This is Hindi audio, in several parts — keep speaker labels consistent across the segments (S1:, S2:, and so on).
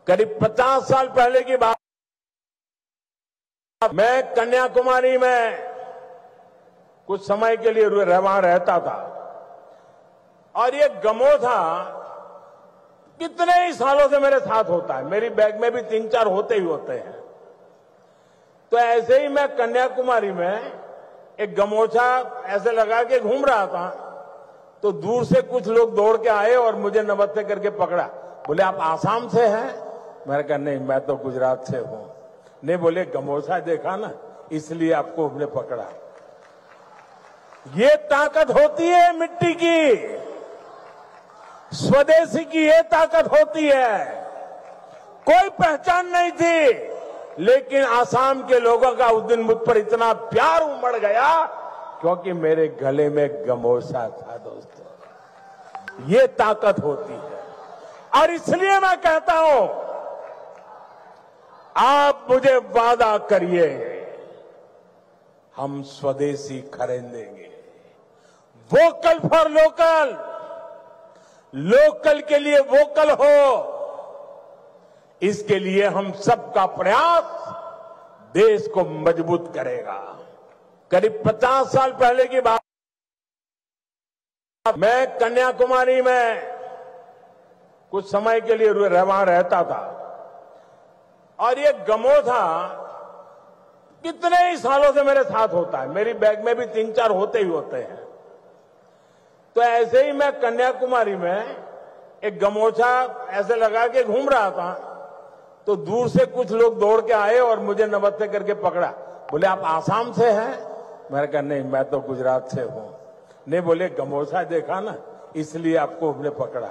S1: करीब 50 साल पहले की बात, मैं कन्याकुमारी में कुछ समय के लिए वहां रहता था और ये गमोथा कितने ही सालों से मेरे साथ होता है। मेरी बैग में भी 3-4 होते ही होते हैं। तो ऐसे ही मैं कन्याकुमारी में एक गमोछा ऐसे लगा के घूम रहा था, तो दूर से कुछ लोग दौड़ के आए और मुझे नमस्ते करके पकड़ा। बोले, आप आसाम से हैं? मैंने कहा, नहीं, मैं तो गुजरात से हूं। नहीं, बोले, गमोछा देखा ना, इसलिए आपको हमने पकड़ा। ये ताकत होती है मिट्टी की, स्वदेशी की ये ताकत होती है। कोई पहचान नहीं थी, लेकिन आसाम के लोगों का उस दिन मुझ पर इतना प्यार उमड़ गया क्योंकि मेरे गले में गमोछा था। दोस्तों, ये ताकत होती है। और इसलिए मैं कहता हूं, आप मुझे वादा करिए, हम स्वदेशी खरीदेंगे। वोकल फॉर लोकल, लोकल के लिए वोकल हो, इसके लिए हम सबका प्रयास देश को मजबूत करेगा। करीब 50 साल पहले की बात, मैं कन्याकुमारी में कुछ समय के लिए वहां रहता था और ये गमोथा कितने ही सालों से मेरे साथ होता है। मेरी बैग में भी 3-4 होते ही होते हैं। तो ऐसे ही मैं कन्याकुमारी में एक गमोछा ऐसे लगा के घूम रहा था, तो दूर से कुछ लोग दौड़ के आए और मुझे नमस्ते करके पकड़ा। बोले, आप आसाम से हैं? मैंने कहा, नहीं, मैं तो गुजरात से हूं। नहीं, बोले, गमोछा देखा ना, इसलिए आपको हमने पकड़ा।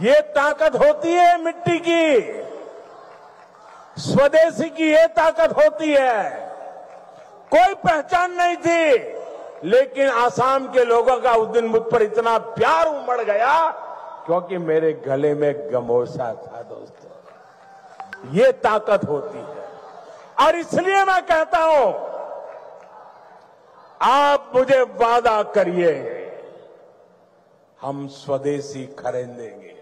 S1: ये ताकत होती है मिट्टी की, स्वदेशी की ये ताकत होती है। कोई पहचान नहीं थी, लेकिन आसाम के लोगों का उस दिन मुझ पर इतना प्यार उमड़ गया क्योंकि मेरे गले में गमोछा था। दोस्तों, ये ताकत होती है। और इसलिए मैं कहता हूं, आप मुझे वादा करिए, हम स्वदेशी खरीदेंगे।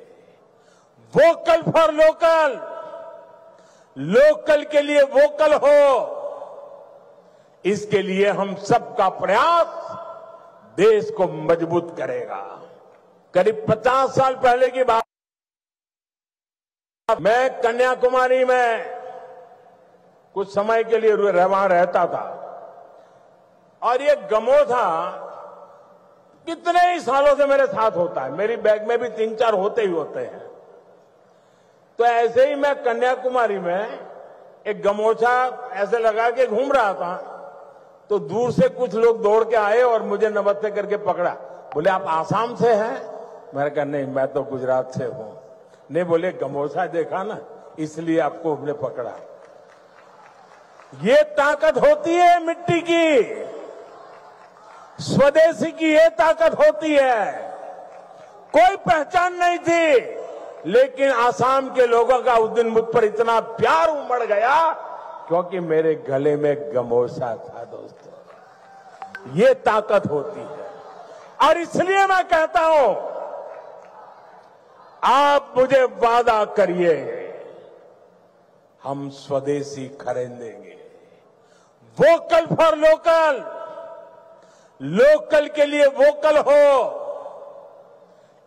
S1: वोकल फॉर लोकल, लोकल के लिए वोकल हो, इसके लिए हम सबका प्रयास देश को मजबूत करेगा। करीब 50 साल पहले की बात, मैं कन्याकुमारी में कुछ समय के लिए वहां रहता था और ये गमोथा कितने ही सालों से मेरे साथ होता है। मेरी बैग में भी 3-4 होते ही होते हैं। तो ऐसे ही मैं कन्याकुमारी में एक गमोछा ऐसे लगा के घूम रहा था, तो दूर से कुछ लोग दौड़ के आए और मुझे नमस्ते करके पकड़ा। बोले, आप आसाम से हैं? मैंने कहा, नहीं, मैं तो गुजरात से हूं। नहीं, बोले, गमोछा देखा ना, इसलिए आपको हमने पकड़ा। ये ताकत होती है मिट्टी की, स्वदेशी की ये ताकत होती है। कोई पहचान नहीं थी, लेकिन आसाम के लोगों का उस दिन मुझ पर इतना प्यार उमड़ गया क्योंकि मेरे गले में गमोछा था। दोस्तों, ये ताकत होती है। और इसलिए मैं कहता हूं, आप मुझे वादा करिए, हम स्वदेशी खरीदेंगे। वोकल फॉर लोकल, लोकल के लिए वोकल हो,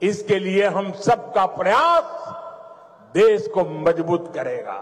S1: इसके लिए हम सबका प्रयास देश को मजबूत करेगा।